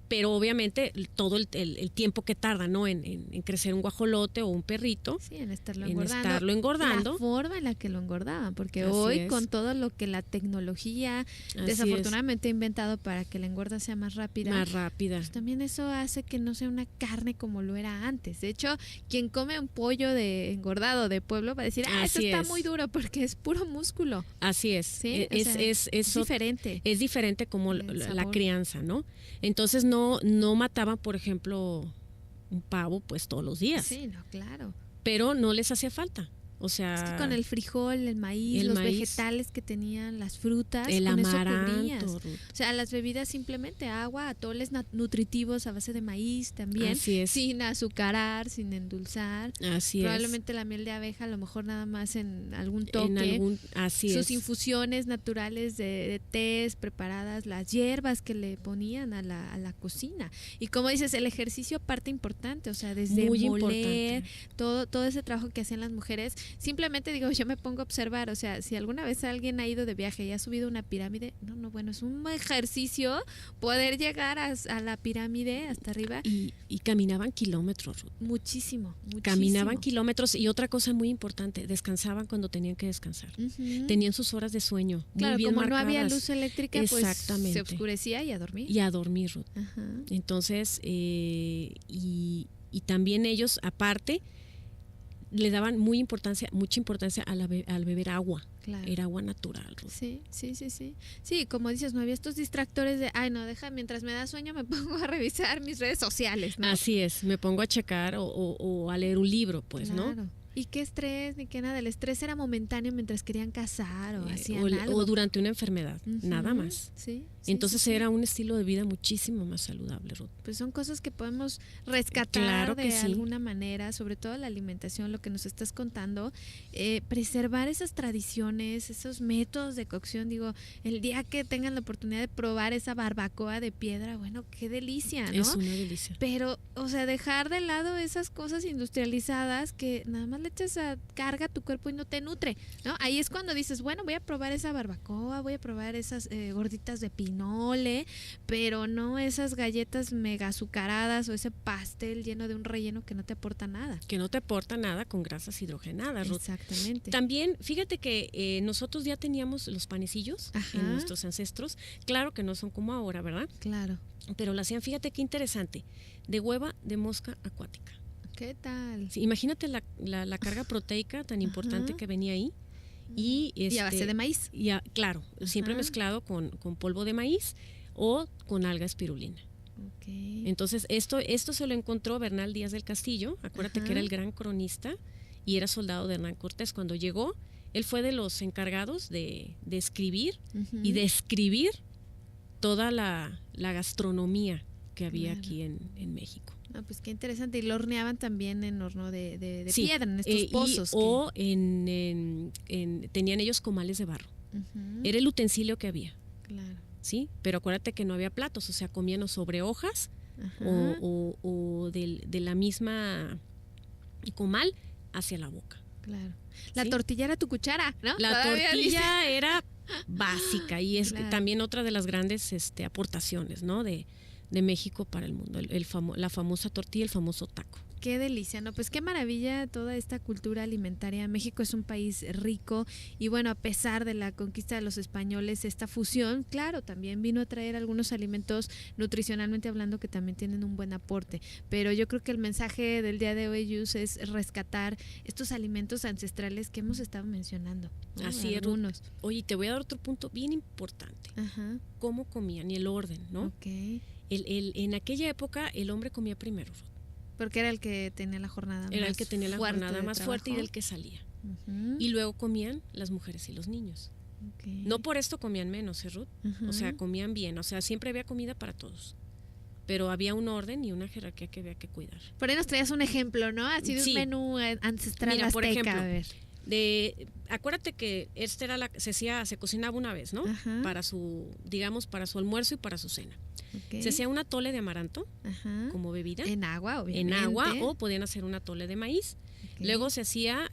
pero obviamente todo el tiempo que tarda, ¿no? En crecer un guajolote o un perrito, en estarlo engordando. La forma en la que lo engordaban, porque hoy con todo lo que la tecnología desafortunadamente ha inventado para que la engorda sea más rápida, pues también eso hace que no sea una carne como lo era antes. De hecho, quien come un pollo engordado de pueblo va a decir, eso está muy duro porque es puro músculo. Así es. ¿Sí? Es diferente. Es diferente como la crianza, ¿no? Entonces no mataban, por ejemplo, un pavo pues todos los días. Sí, no, claro. Pero no les hacía falta. O sea, es que con el frijol, el maíz, los vegetales que tenían, las frutas, el con amaranto, eso cubrías. O sea, las bebidas simplemente agua, atoles nutritivos a base de maíz también, sin azucarar, sin endulzar. Probablemente la miel de abeja, a lo mejor nada más en algún toque. Sus infusiones naturales de tés preparadas, las hierbas que le ponían a la cocina. Y como dices, el ejercicio parte importante, o sea, desde moler, todo ese trabajo que hacían las mujeres. Simplemente digo, yo me pongo a observar, o sea, si alguna vez alguien ha ido de viaje y ha subido una pirámide, bueno, es un ejercicio poder llegar a la pirámide hasta arriba. Y caminaban kilómetros. Muchísimo. Caminaban kilómetros y otra cosa muy importante, descansaban cuando tenían que descansar. Tenían sus horas de sueño muy bien como marcadas. No había luz eléctrica, pues se oscurecía y a dormir. Y a dormir, Ruth. Entonces, y también ellos, aparte, le daban mucha importancia al beber agua. Claro. Era agua natural, Ruth. Sí. Sí, como dices, no había estos distractores de, mientras me da sueño me pongo a revisar mis redes sociales, ¿no? Así es, me pongo a checar o a leer un libro, pues, claro. ¿no? Y qué estrés, ni qué nada. El estrés era momentáneo mientras querían cazar o hacían algo. O durante una enfermedad, nada más. Entonces era un estilo de vida muchísimo más saludable, Ruth. Pues son cosas que podemos rescatar de alguna manera, sobre todo la alimentación, lo que nos estás contando, preservar esas tradiciones, esos métodos de cocción. Digo, el día que tengan la oportunidad de probar esa barbacoa de piedra, bueno, qué delicia, ¿no? Es una delicia. Pero, o sea, dejar de lado esas cosas industrializadas que nada más le echas a carga a tu cuerpo y no te nutre, ¿no? Ahí es cuando dices, bueno, voy a probar esa barbacoa, voy a probar esas gorditas de pinole, pero no esas galletas mega azucaradas o ese pastel lleno de un relleno que no te aporta nada. Que no te aporta nada con grasas hidrogenadas, Ruth. Exactamente. También, fíjate que nosotros ya teníamos los panecillos en nuestros ancestros. Claro que no son como ahora, ¿verdad? Claro. Pero lo hacían, fíjate qué interesante, de hueva de mosca acuática. ¿Qué tal? Sí, imagínate la carga proteica tan importante que venía ahí. Y a base de maíz. Claro, siempre mezclado con polvo de maíz o con alga espirulina. Okay. Entonces, esto se lo encontró Bernal Díaz del Castillo, acuérdate que era el gran cronista y era soldado de Hernán Cortés. Cuando llegó, él fue de los encargados de escribir y de escribir toda la gastronomía que había aquí en México. Ah, pues qué interesante. Y lo horneaban también en horno de piedra, en estos pozos. Tenían ellos comales de barro. Era el utensilio que había. Claro. Sí, pero acuérdate que no había platos, o sea, comían o sobre hojas o de la misma comal hacia la boca. Claro. La tortilla era tu cuchara, ¿no? La tortilla era básica y es también otra de las grandes aportaciones, ¿no? de México para el mundo, la famosa tortilla, el famoso taco. Qué delicia, ¿no? Pues qué maravilla toda esta cultura alimentaria. México es un país rico y bueno, a pesar de la conquista de los españoles, esta fusión, claro, también vino a traer algunos alimentos nutricionalmente hablando que también tienen un buen aporte. Pero yo creo que el mensaje del día de hoy, Yus, es rescatar estos alimentos ancestrales que hemos estado mencionando, ¿no? Así es. Oye, te voy a dar otro punto bien importante. Cómo comían y el orden, ¿no? Okay. En aquella época el hombre comía primero. Porque era el que tenía la jornada más fuerte y era el que salía. Y luego comían las mujeres y los niños. Okay. No por esto comían menos, Ruth. O sea, comían bien. O sea, siempre había comida para todos. Pero había un orden y una jerarquía que había que cuidar. Por ahí nos traías un ejemplo, ¿no? Así de un menú ancestral. Mira, azteca, por ejemplo, a ver. Acuérdate que se cocinaba una vez, ¿no? Para su almuerzo y para su cena. Okay. Se hacía un atole de amaranto como bebida. En agua, obviamente. En agua, o podían hacer un atole de maíz. Okay. Luego se hacía,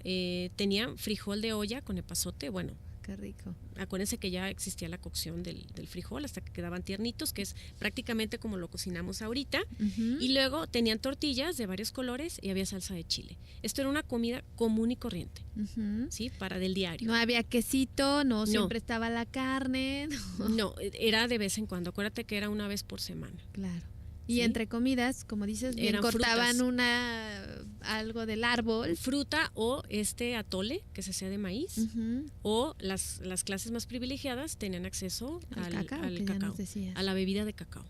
tenían frijol de olla con epazote, bueno. Qué rico. Acuérdense que ya existía la cocción del frijol hasta que quedaban tiernitos, que es prácticamente como lo cocinamos ahorita. Y luego tenían tortillas de varios colores y había salsa de chile. Esto era una comida común y corriente, ¿sí? Para del diario. No había quesito, no siempre estaba la carne. No, era de vez en cuando. Acuérdate que era una vez por semana. Claro. Y entre comidas, como dices, bien cortaban algo del árbol. Fruta o atole que se hacía de maíz. O las clases más privilegiadas tenían acceso al cacao, a la bebida de cacao.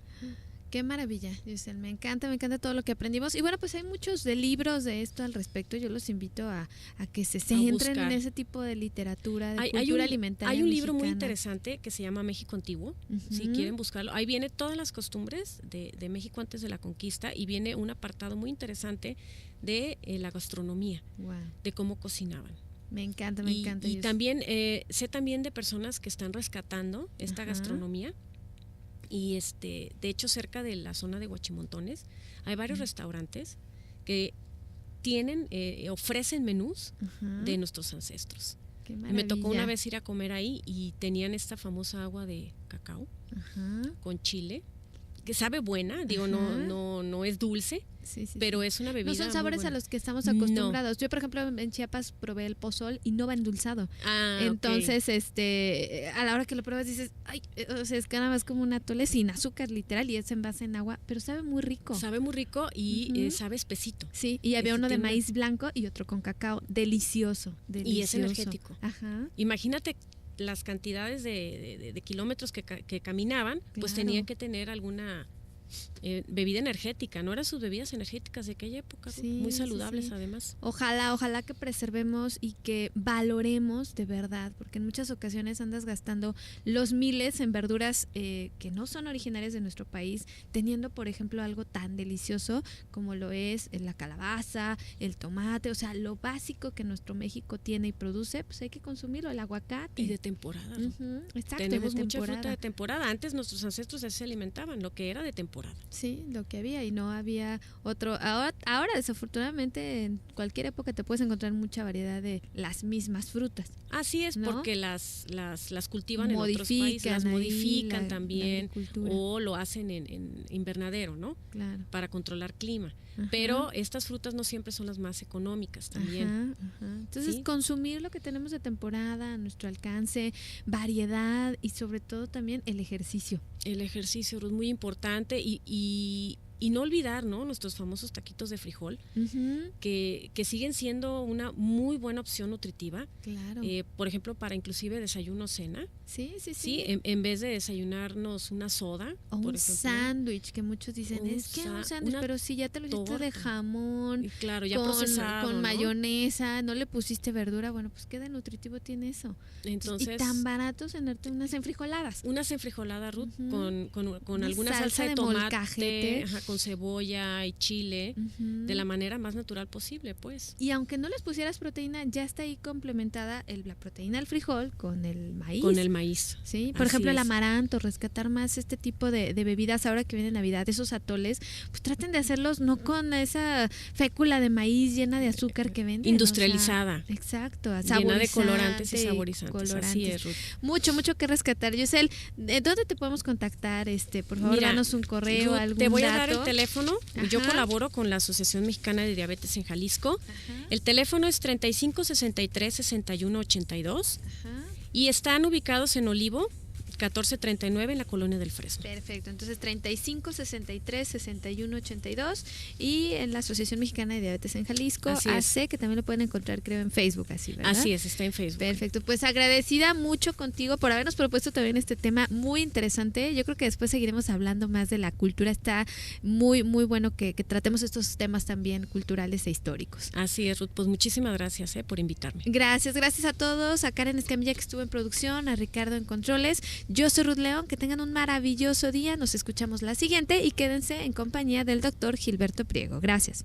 Qué maravilla, Yusel, me encanta todo lo que aprendimos. Y bueno, pues hay muchos libros de esto al respecto. Yo los invito a que se centren en ese tipo de literatura, de cultura alimentaria. Hay un libro muy interesante que se llama México Antiguo, si quieren buscarlo. Ahí viene todas las costumbres de México antes de la conquista y viene un apartado muy interesante de la gastronomía, de cómo cocinaban. Me encanta. Y también sé también de personas que están rescatando esta gastronomía. Y de hecho cerca de la zona de Huachimontones hay varios restaurantes que ofrecen menús de nuestros ancestros. Qué me tocó una vez ir a comer ahí y tenían esta famosa agua de cacao con chile, que sabe buena, digo, no es dulce. Pero es una bebida. No son sabores a los que estamos acostumbrados. Yo, por ejemplo, en Chiapas probé el pozol y no va endulzado. Entonces, a la hora que lo pruebas dices, ay, o sea, es nada más como un atole sin azúcar, literal, y es en base en agua, pero sabe muy rico. Sabe muy rico y sabe espesito. Sí, y había uno de maíz blanco y otro con cacao. Delicioso. Y es energético. Imagínate las cantidades de kilómetros que caminaban, pues tenían que tener alguna bebida energética, no eran sus bebidas energéticas de aquella época, muy saludables además. Ojalá que preservemos y que valoremos de verdad, porque en muchas ocasiones andas gastando los miles en verduras que no son originarias de nuestro país, teniendo por ejemplo algo tan delicioso como lo es la calabaza, el tomate, o sea, lo básico que nuestro México tiene y produce, pues hay que consumirlo, el aguacate. Y de temporada. Exacto, tenemos mucha fruta de temporada. Antes nuestros ancestros así se alimentaban, lo que era de temporada. temporada. Sí, lo que había y no había otro. Ahora desafortunadamente en cualquier época te puedes encontrar mucha variedad de las mismas frutas. Así es, ¿no? porque las cultivan en otros países, las modifican también o lo hacen en invernadero, ¿no? Claro. Para controlar clima. Ajá. Pero estas frutas no siempre son las más económicas también. Ajá. Entonces, ¿sí? consumir lo que tenemos de temporada a nuestro alcance, variedad y sobre todo también el ejercicio. El ejercicio es muy importante y no olvidar, ¿no? Nuestros famosos taquitos de frijol, que siguen siendo una muy buena opción nutritiva. Claro. Por ejemplo, para inclusive desayuno o cena. Sí. En vez de desayunarnos una soda. O por un ejemplo, sándwich, que muchos dicen, es que un sándwich, pero si ya te lo hiciste de jamón, y claro, ya procesado, con ¿no? mayonesa, no le pusiste verdura, bueno, pues qué de nutritivo tiene eso. Entonces, y tan barato cenarte unas enfrijoladas. Unas enfrijoladas, Ruth, con Una alguna salsa de tomate, molcajete. con cebolla y chile, de la manera más natural posible, pues. Y aunque no les pusieras proteína, ya está ahí complementada la proteína del frijol con el maíz. Con el maíz. Sí, por ejemplo el amaranto, rescatar más este tipo de bebidas ahora que viene Navidad, esos atoles, pues traten de hacerlos no con esa fécula de maíz llena de azúcar que venden. Industrializada. O sea, exacto, llena de colorantes y saborizantes. Así es, Ruth. Mucho que rescatar. Yosel, ¿dónde te podemos contactar? Por favor, danos un correo, Ruth, algún te voy dato. a dar el teléfono. Ajá. Yo colaboro con la Asociación Mexicana de Diabetes en Jalisco. Ajá. El teléfono es 35 63 61 82. Ajá. Y están ubicados en Olivo 1439 en la Colonia del Fresno. Perfecto, entonces 35 63 61 82 y en la Asociación Mexicana de Diabetes en Jalisco, AC, que también lo pueden encontrar creo en Facebook, así, ¿verdad? Así es, está en Facebook. Perfecto, pues agradecida mucho contigo por habernos propuesto también este tema muy interesante. Yo creo que después seguiremos hablando más de la cultura, está muy bueno que tratemos estos temas también culturales e históricos. Así es, Ruth, pues muchísimas gracias por invitarme. Gracias a todos, a Karen Escamilla que estuvo en producción, a Ricardo en controles. Yo soy Ruth León, que tengan un maravilloso día, nos escuchamos la siguiente y quédense en compañía del doctor Gilberto Priego. Gracias.